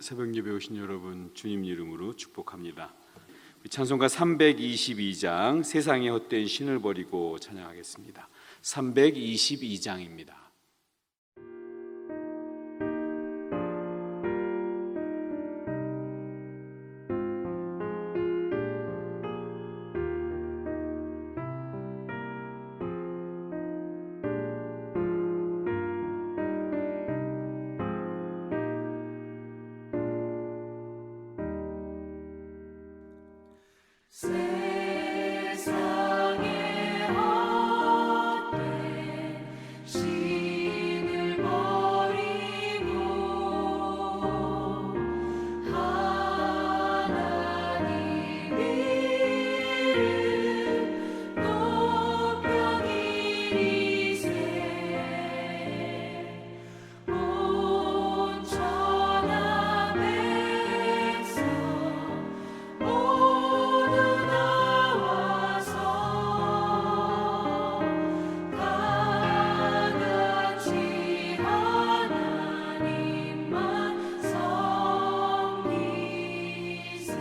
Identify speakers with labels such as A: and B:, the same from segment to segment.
A: 새벽 예배 오신 여러분 주님 이름으로 축복합니다. 찬송가 322장 세상의 헛된 신을 버리고 찬양하겠습니다. 322장입니다.
B: 세상의 헛된 신을 버리고 하나님 이름 높여 기리세 온 천하 백성 모두 나와서 다 같이 하나님만 섬기세.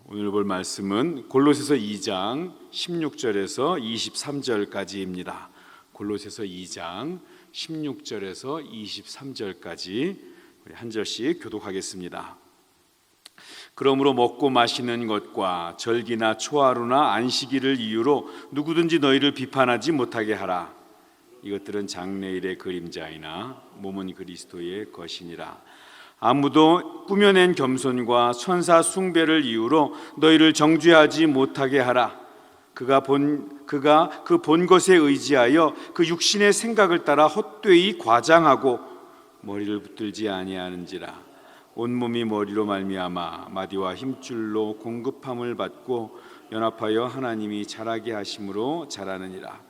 A: 오늘 볼 말씀은 골로새서 2장 16절에서 23절까지입니다. 골로새서 2장 16절에서 23절까지 우리 한 절씩 교독하겠습니다. 그러므로 먹고 마시는 것과 절기나 초하루나 안식일을 이유로 누구든지 너희를 비판하지 못하게 하라. 이것들은 장래일의 그림자이나 몸은 그리스도의 것이니라. 아무도 꾸며낸 겸손과 천사 숭배를 이유로 너희를 정죄하지 못하게 하라. 그가 그 본 것에 의지하여 그 육신의 생각을 따라 헛되이 과장하고 머리를 붙들지 아니하는지라. 온몸이 머리로 말미암아 마디와 힘줄로 공급함을 받고 연합하여 하나님이 자라게 하심으로 자라느니라.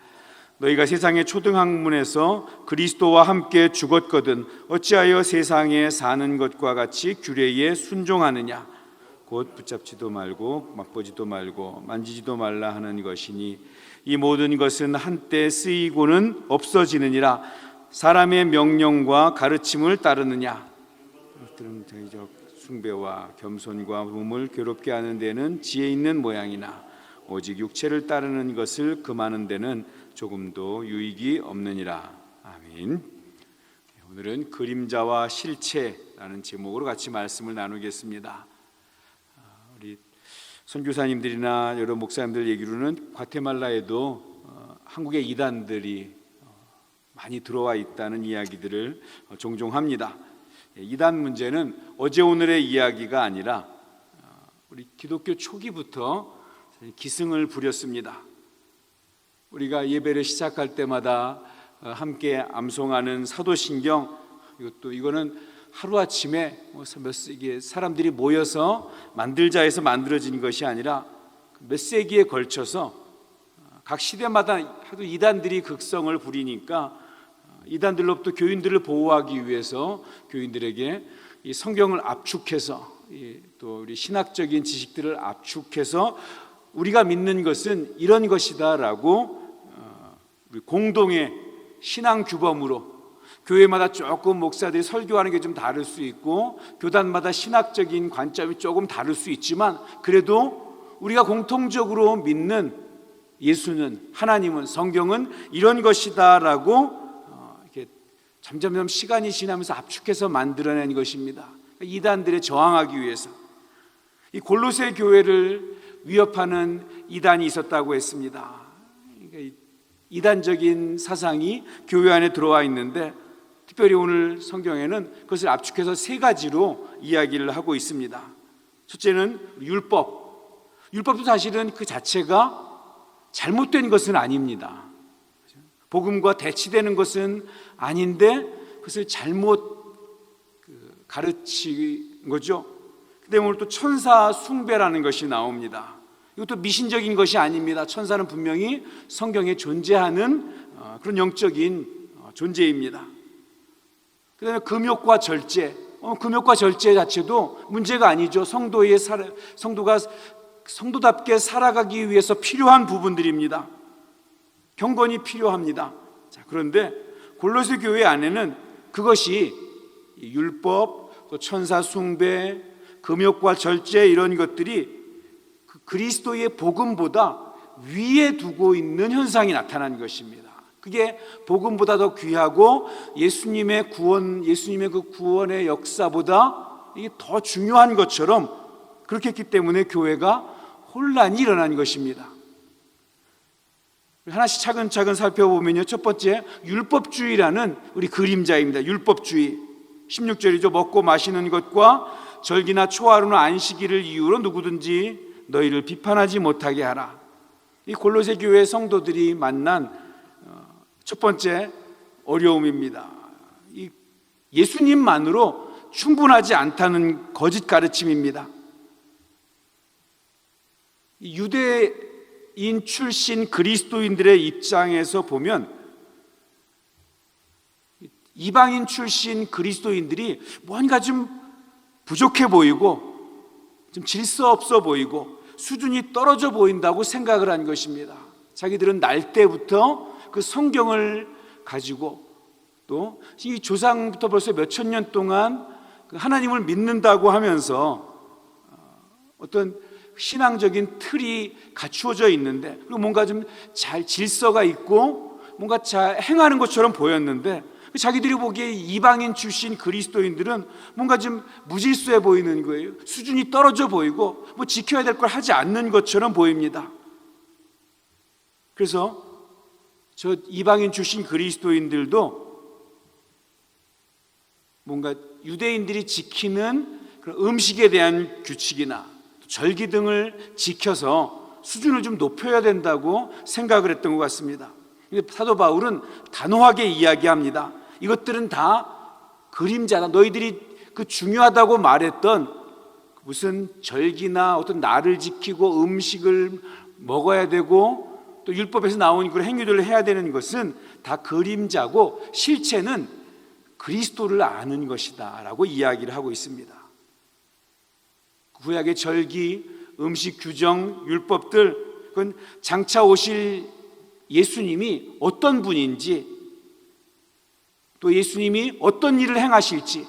A: 너희가 세상의 초등학문에서 그리스도와 함께 죽었거든 어찌하여 세상에 사는 것과 같이 규례에 순종하느냐. 곧 붙잡지도 말고 맛보지도 말고 만지지도 말라 하는 것이니 이 모든 것은 한때 쓰이고는 없어지느니라. 사람의 명령과 가르침을 따르느냐. 이것들은 대적 숭배와 겸손과 몸을 괴롭게 하는 데는 지혜 있는 모양이나 오직 육체를 따르는 것을 금하는 데는 조금도 유익이 없느니라. 아멘. 오늘은 그림자와 실체라는 제목으로 같이 말씀을 나누겠습니다. 우리 선교사님들이나 여러 목사님들 얘기로는 과테말라에도 한국의 이단들이 많이 들어와 있다는 이야기들을 종종 합니다. 이단 문제는 어제 오늘의 이야기가 아니라 우리 기독교 초기부터 기승을 부렸습니다. 우리가 예배를 시작할 때마다 함께 암송하는 사도신경, 이거는 하루아침에 이게 사람들이 모여서 만들자 해서 만들어진 것이 아니라 몇 세기에 걸쳐서 각 시대마다 하도 이단들이 극성을 부리니까 이단들로부터 교인들을 보호하기 위해서 교인들에게 이 성경을 압축해서 또 우리 신학적인 지식들을 압축해서 우리가 믿는 것은 이런 것이다라고 우리 공동의 신앙 규범으로 교회마다 조금 목사들이 설교하는 게 좀 다를 수 있고 교단마다 신학적인 관점이 조금 다를 수 있지만 그래도 우리가 공통적으로 믿는 예수는, 하나님은, 성경은 이런 것이다라고 이렇게 점점 시간이 지나면서 압축해서 만들어낸 것입니다. 이단들에 저항하기 위해서 이 골로새 교회를 위협하는 이단이 있었다고 했습니다. 그러니까 이단적인 사상이 교회 안에 들어와 있는데 특별히 오늘 성경에는 그것을 압축해서 세 가지로 이야기를 하고 있습니다. 첫째는 율법. 율법도 사실은 그 자체가 잘못된 것은 아닙니다. 복음과 대치되는 것은 아닌데 그것을 잘못 가르친 거죠. 근데 오늘 또 천사 숭배라는 것이 나옵니다. 이것도 미신적인 것이 아닙니다. 천사는 분명히 성경에 존재하는 그런 영적인 존재입니다. 그다음에 금욕과 절제. 금욕과 절제 자체도 문제가 아니죠. 성도가 성도답게 살아가기 위해서 필요한 부분들입니다. 경건이 필요합니다. 자, 그런데 골로새 교회 안에는 그것이 이 율법, 또 천사 숭배, 금욕과 절제 이런 것들이 그 그리스도의 복음보다 위에 두고 있는 현상이 나타난 것입니다. 그게 복음보다 더 귀하고 예수님의 구원, 예수님의 그 구원의 역사보다 이게 더 중요한 것처럼 그렇게 했기 때문에 교회가 혼란이 일어난 것입니다. 하나씩 차근차근 살펴보면요, 첫 번째 율법주의라는 우리 그림자입니다. 율법주의 16절이죠. 먹고 마시는 것과 절기나 초하루나 안식일을 이유로 누구든지 너희를 비판하지 못하게 하라. 이 골로새 교회 성도들이 만난 첫 번째 어려움입니다. 이 예수님만으로 충분하지 않다는 거짓 가르침입니다. 유대인 출신 그리스도인들의 입장에서 보면 이방인 출신 그리스도인들이 뭔가 좀 부족해 보이고 좀 질서 없어 보이고 수준이 떨어져 보인다고 생각을 한 것입니다. 자기들은 날 때부터 그 성경을 가지고 또 이 조상부터 벌써 몇천 년 동안 하나님을 믿는다고 하면서 어떤 신앙적인 틀이 갖추어져 있는데, 그리고 뭔가 좀 잘 질서가 있고 뭔가 잘 행하는 것처럼 보였는데, 자기들이 보기에 이방인 출신 그리스도인들은 뭔가 좀 무질서해 보이는 거예요. 수준이 떨어져 보이고 뭐 지켜야 될 걸 하지 않는 것처럼 보입니다. 그래서 저 이방인 출신 그리스도인들도 뭔가 유대인들이 지키는 그런 음식에 대한 규칙이나 절기 등을 지켜서 수준을 좀 높여야 된다고 생각을 했던 것 같습니다. 사도 바울은 단호하게 이야기합니다. 이것들은 다 그림자다. 너희들이 그 중요하다고 말했던 무슨 절기나 어떤 날을 지키고 음식을 먹어야 되고 또 율법에서 나온 그런 행위들을 해야 되는 것은 다 그림자고 실체는 그리스도를 아는 것이다 라고 이야기를 하고 있습니다. 구약의 절기, 음식 규정, 율법들, 그건 장차 오실 예수님이 어떤 분인지, 또 예수님이 어떤 일을 행하실지,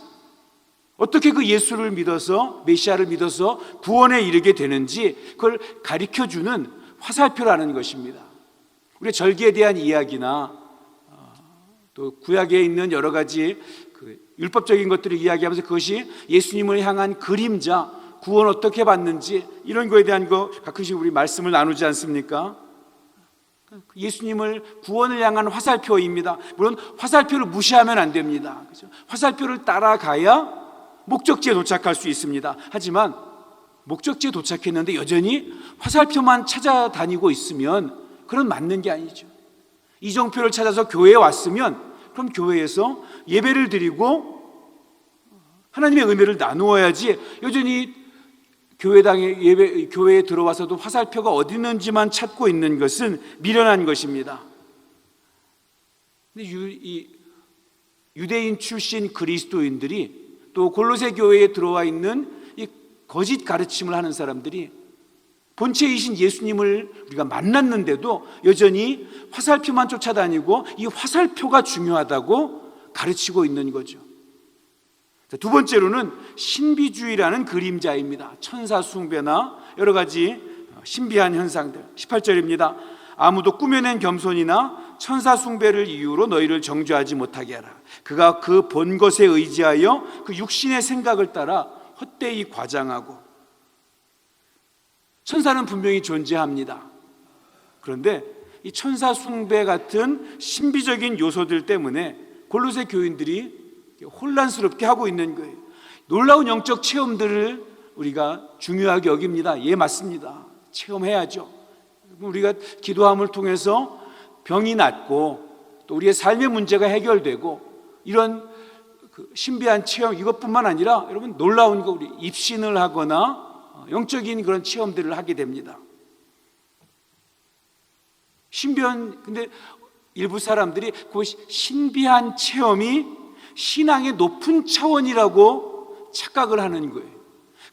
A: 어떻게 그 예수를 믿어서, 메시아를 믿어서 구원에 이르게 되는지 그걸 가르쳐주는 화살표라는 것입니다. 우리 절기에 대한 이야기나 또 구약에 있는 여러 가지 그 율법적인 것들을 이야기하면서 그것이 예수님을 향한 그림자, 구원 어떻게 받는지 이런 거에 대한 거 가끔씩 우리 말씀을 나누지 않습니까? 예수님을 구원을 향한 화살표입니다. 물론 화살표를 무시하면 안 됩니다. 그렇죠? 화살표를 따라가야 목적지에 도착할 수 있습니다. 하지만 목적지에 도착했는데 여전히 화살표만 찾아다니고 있으면 그건 맞는 게 아니죠. 이정표를 찾아서 교회에 왔으면 그럼 교회에서 예배를 드리고 하나님의 은혜를 나누어야지, 여전히 교회에 들어와서도 화살표가 어디 있는지만 찾고 있는 것은 미련한 것입니다. 근데 유대인 출신 그리스도인들이 또 골로새 교회에 들어와 있는 이 거짓 가르침을 하는 사람들이 본체이신 예수님을 우리가 만났는데도 여전히 화살표만 쫓아다니고 이 화살표가 중요하다고 가르치고 있는 거죠. 두 번째로는 신비주의라는 그림자입니다. 천사 숭배나 여러 가지 신비한 현상들. 18절입니다. 아무도 꾸며낸 겸손이나 천사 숭배를 이유로 너희를 정죄하지 못하게 하라. 그가 그 본 것에 의지하여 그 육신의 생각을 따라 헛되이 과장하고. 천사는 분명히 존재합니다. 그런데 이 천사 숭배 같은 신비적인 요소들 때문에 골로새 교인들이 혼란스럽게 하고 있는 거예요. 놀라운 영적 체험들을 우리가 중요하게 여깁니다. 예, 맞습니다. 체험해야죠. 우리가 기도함을 통해서 병이 낫고 또 우리의 삶의 문제가 해결되고 이런 그 신비한 체험, 이것뿐만 아니라 여러분 놀라운 거, 우리 입신을 하거나 영적인 그런 체험들을 하게 됩니다. 근데 일부 사람들이 그 신비한 체험이 신앙의 높은 차원이라고 착각을 하는 거예요.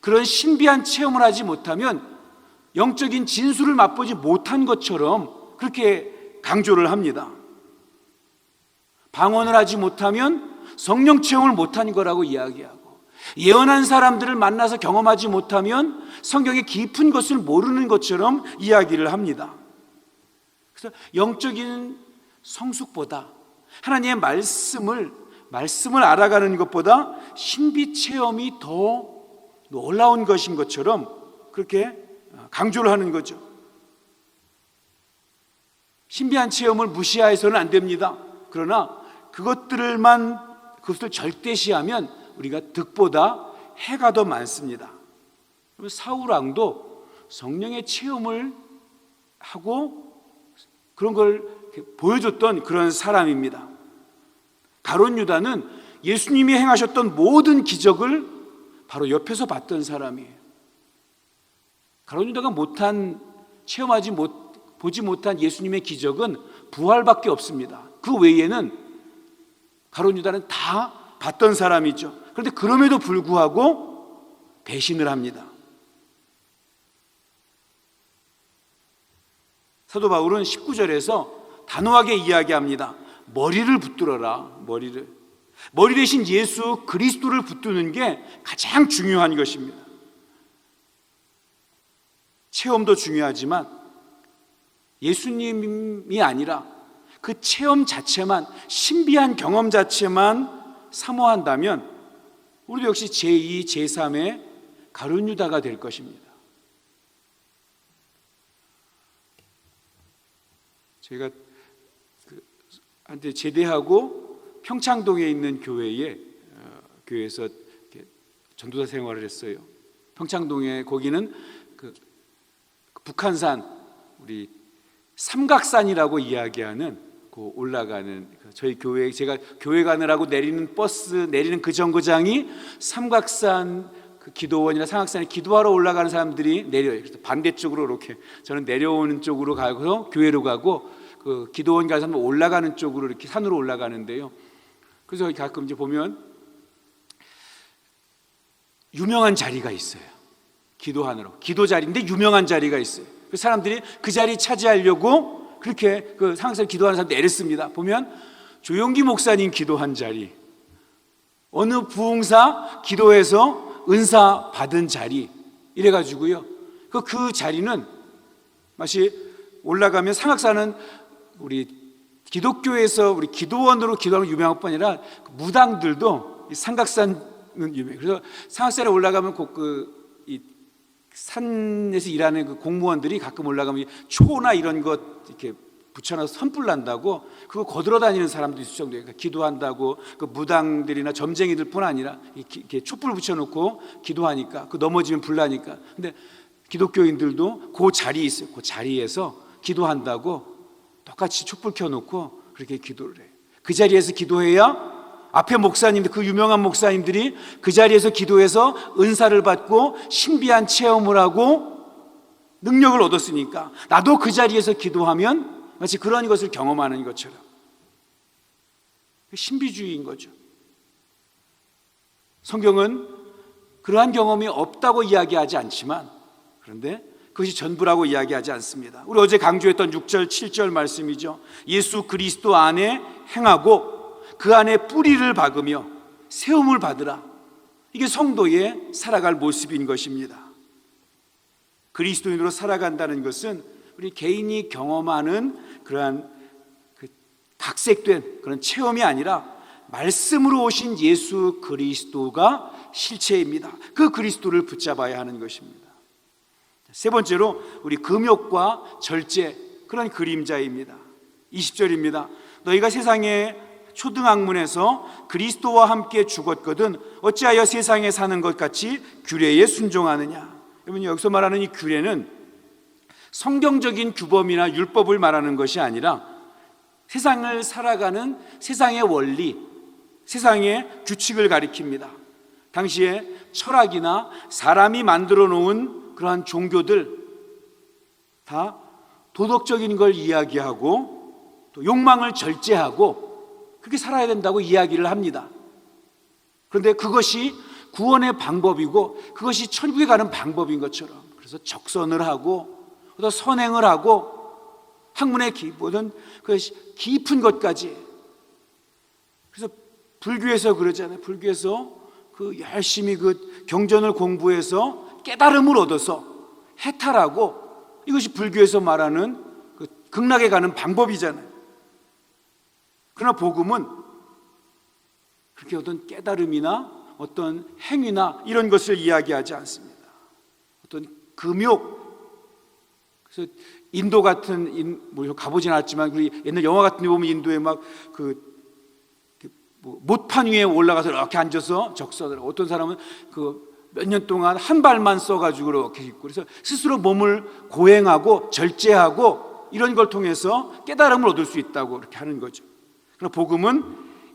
A: 그런 신비한 체험을 하지 못하면 영적인 진수를 맛보지 못한 것처럼 그렇게 강조를 합니다. 방언을 하지 못하면 성령 체험을 못한 거라고 이야기하고, 예언한 사람들을 만나서 경험하지 못하면 성경의 깊은 것을 모르는 것처럼 이야기를 합니다. 그래서 영적인 성숙보다 하나님의 말씀을 알아가는 것보다 신비 체험이 더 놀라운 것인 것처럼 그렇게 강조를 하는 거죠. 신비한 체험을 무시해서는 안 됩니다. 그러나 그것을 절대시하면 우리가 득보다 해가 더 많습니다. 사울 왕도 성령의 체험을 하고 그런 걸 보여줬던 그런 사람입니다. 가룟 유다는 예수님이 행하셨던 모든 기적을 바로 옆에서 봤던 사람이에요. 가룟 유다가 보지 못한 예수님의 기적은 부활밖에 없습니다. 그 외에는 가룟 유다는 다 봤던 사람이죠. 그런데 그럼에도 불구하고 배신을 합니다. 사도 바울은 19절에서 단호하게 이야기합니다. 머리를 붙들어라. 머리 대신 예수 그리스도를 붙드는 게 가장 중요한 것입니다. 체험도 중요하지만 예수님이 아니라 그 체험 자체만, 신비한 경험 자체만 사모한다면 우리도 역시 제2, 제3의 가룟 유다가 될 것입니다. 제가 한때 제대하고 평창동에 있는 교회에서 전도사 생활을 했어요. 평창동에 거기는 그 북한산, 우리 삼각산이라고 이야기하는 그 올라가는 저희 교회, 제가 교회 가느라고 내리는 그 정거장이 삼각산 그 기도원이나 삼각산에 기도하러 올라가는 사람들이 내려요. 그래서 반대쪽으로 이렇게 저는 내려오는 쪽으로 가서 교회로 가고, 그 기도원 가서 올라가는 쪽으로 이렇게 산으로 올라가는데요. 그래서 가끔 이제 보면 유명한 자리가 있어요. 기도하느라 기도 자리인데 유명한 자리가 있어요. 그 사람들이 그 자리 차지하려고 그렇게 그 상상 기도하는 사람들 애를 보면 조용기 목사님 기도한 자리, 어느 부흥사 기도해서 은사 받은 자리, 이래가지고요. 그 자리는 마치 올라가면 삼각산은 우리 기독교에서 우리 기도원으로 기도하는 유명한 뿐 아니라 무당들도 삼각산은 유명해요. 그래서 삼각산에 올라가면 이 산에서 일하는 그 공무원들이 가끔 올라가면 초나 이런 것 이렇게 붙여놔서 선불 난다고 그거 거들어 다니는 사람도 있을 정도예요. 그러니까 기도한다고 그 무당들이나 점쟁이들뿐 아니라 이렇게 촛불 붙여놓고 기도하니까 그 넘어지면 불 나니까. 근데 기독교인들도 그 자리에 있어요. 그 자리에서 기도한다고 똑같이 촛불 켜놓고 그렇게 기도를 해요. 그 자리에서 기도해야 앞에 목사님들, 그 유명한 목사님들이 그 자리에서 기도해서 은사를 받고 신비한 체험을 하고 능력을 얻었으니까 나도 그 자리에서 기도하면 마치 그런 것을 경험하는 것처럼 신비주의인 거죠. 성경은 그러한 경험이 없다고 이야기하지 않지만, 그런데 그것이 전부라고 이야기하지 않습니다. 우리 어제 강조했던 6절, 7절 말씀이죠. 예수 그리스도 안에 행하고 그 안에 뿌리를 박으며 세움을 받으라. 이게 성도의 살아갈 모습인 것입니다. 그리스도인으로 살아간다는 것은 우리 개인이 경험하는 그러한 각색된 그런 체험이 아니라 말씀으로 오신 예수 그리스도가 실체입니다. 그 그리스도를 붙잡아야 하는 것입니다. 세 번째로 우리 금욕과 절제, 그런 그림자입니다. 20절입니다. 너희가 세상의 초등학문에서 그리스도와 함께 죽었거든 어찌하여 세상에 사는 것 같이 규례에 순종하느냐. 여러분, 여기서 말하는 이 규례는 성경적인 규범이나 율법을 말하는 것이 아니라 세상을 살아가는 세상의 원리, 세상의 규칙을 가리킵니다. 당시에 철학이나 사람이 만들어 놓은 그러한 종교들 다 도덕적인 걸 이야기하고 또 욕망을 절제하고 그렇게 살아야 된다고 이야기를 합니다. 그런데 그것이 구원의 방법이고 그것이 천국에 가는 방법인 것처럼, 그래서 적선을 하고 또 선행을 하고 학문의 모든 그 깊은 것까지, 그래서 불교에서 그러잖아요. 불교에서 그 열심히 그 경전을 공부해서 깨달음을 얻어서 해탈하고, 이것이 불교에서 말하는 그 극락에 가는 방법이잖아요. 그러나 복음은 그렇게 어떤 깨달음이나 어떤 행위나 이런 것을 이야기하지 않습니다. 어떤 금욕, 그래서 인도 같은 뭐 가보진 않았지만 우리 옛날 영화 같은 데 보면 인도에 막 못판 위에 올라가서 이렇게 앉아서 적서들, 어떤 사람은 그 몇 년 동안 한 발만 써가지고 이렇게 있고, 그래서 스스로 몸을 고행하고 절제하고 이런 걸 통해서 깨달음을 얻을 수 있다고 이렇게 하는 거죠. 그러나 복음은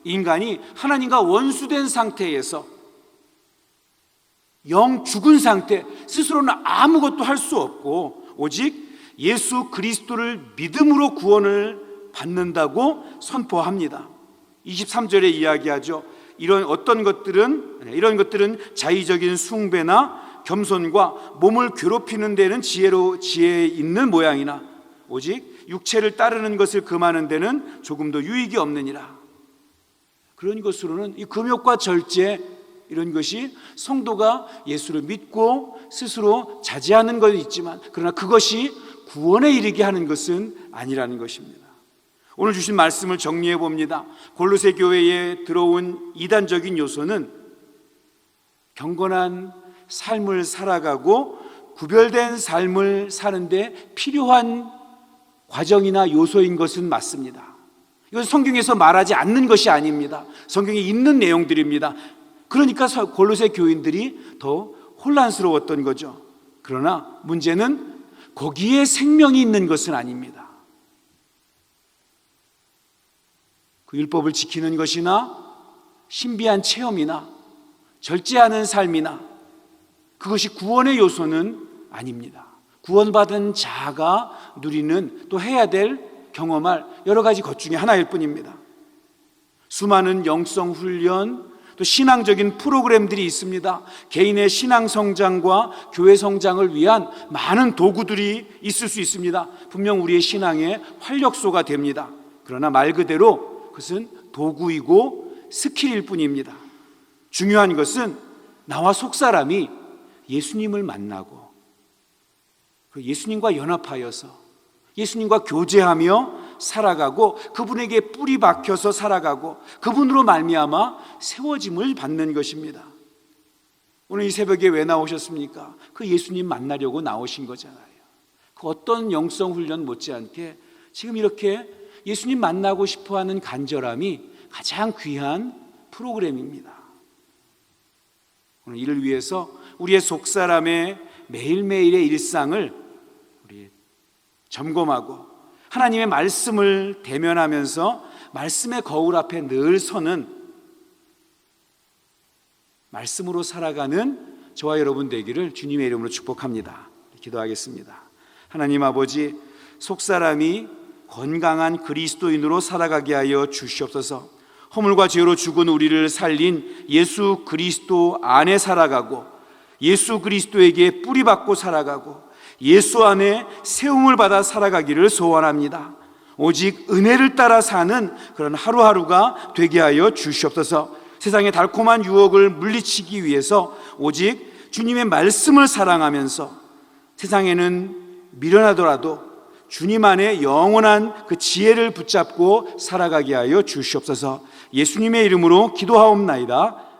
A: 인간이 하나님과 원수된 상태에서 영 죽은 상태, 스스로는 아무것도 할 수 없고 오직 예수 그리스도를 믿음으로 구원을 받는다고 선포합니다. 23절에 이야기하죠. 이런 것들은 자의적인 숭배나 겸손과 몸을 괴롭히는 데는 지혜 있는 모양이나 오직 육체를 따르는 것을 금하는 데는 조금도 유익이 없느니라. 그런 것으로는 이 금욕과 절제, 이런 것이 성도가 예수를 믿고 스스로 자제하는 것은 있지만, 그러나 그것이 구원에 이르게 하는 것은 아니라는 것입니다. 오늘 주신 말씀을 정리해 봅니다. 골로새 교회에 들어온 이단적인 요소는 경건한 삶을 살아가고 구별된 삶을 사는데 필요한 과정이나 요소인 것은 맞습니다. 이건 성경에서 말하지 않는 것이 아닙니다. 성경에 있는 내용들입니다. 그러니까 골로새 교인들이 더 혼란스러웠던 거죠. 그러나 문제는 거기에 생명이 있는 것은 아닙니다. 그 율법을 지키는 것이나 신비한 체험이나 절제하는 삶이나 그것이 구원의 요소는 아닙니다. 구원받은 자가 누리는, 또 해야 될, 경험할 여러 가지 것 중에 하나일 뿐입니다. 수많은 영성 훈련, 또 신앙적인 프로그램들이 있습니다. 개인의 신앙 성장과 교회 성장을 위한 많은 도구들이 있을 수 있습니다. 분명 우리의 신앙의 활력소가 됩니다. 그러나 말 그대로 그것은 도구이고 스킬일 뿐입니다. 중요한 것은 나와 속사람이 예수님을 만나고 예수님과 연합하여서 예수님과 교제하며 살아가고 그분에게 뿌리 박혀서 살아가고 그분으로 말미암아 세워짐을 받는 것입니다. 오늘 이 새벽에 왜 나오셨습니까? 그 예수님 만나려고 나오신 거잖아요. 그 어떤 영성 훈련 못지않게 지금 이렇게 예수님 만나고 싶어하는 간절함이 가장 귀한 프로그램입니다. 오늘 이를 위해서 우리의 속사람의 매일매일의 일상을 우리 점검하고 하나님의 말씀을 대면하면서 말씀의 거울 앞에 늘 서는, 말씀으로 살아가는 저와 여러분 되기를 주님의 이름으로 축복합니다. 기도하겠습니다. 하나님 아버지, 속사람이 건강한 그리스도인으로 살아가게 하여 주시옵소서. 허물과 죄로 죽은 우리를 살린 예수 그리스도 안에 살아가고 예수 그리스도에게 뿌리박고 살아가고 예수 안에 세움을 받아 살아가기를 소원합니다. 오직 은혜를 따라 사는 그런 하루하루가 되게 하여 주시옵소서. 세상의 달콤한 유혹을 물리치기 위해서 오직 주님의 말씀을 사랑하면서 세상에는 미련하더라도 주님 안에 영원한 그 지혜를 붙잡고 살아가게 하여 주시옵소서. 예수님의 이름으로 기도하옵나이다.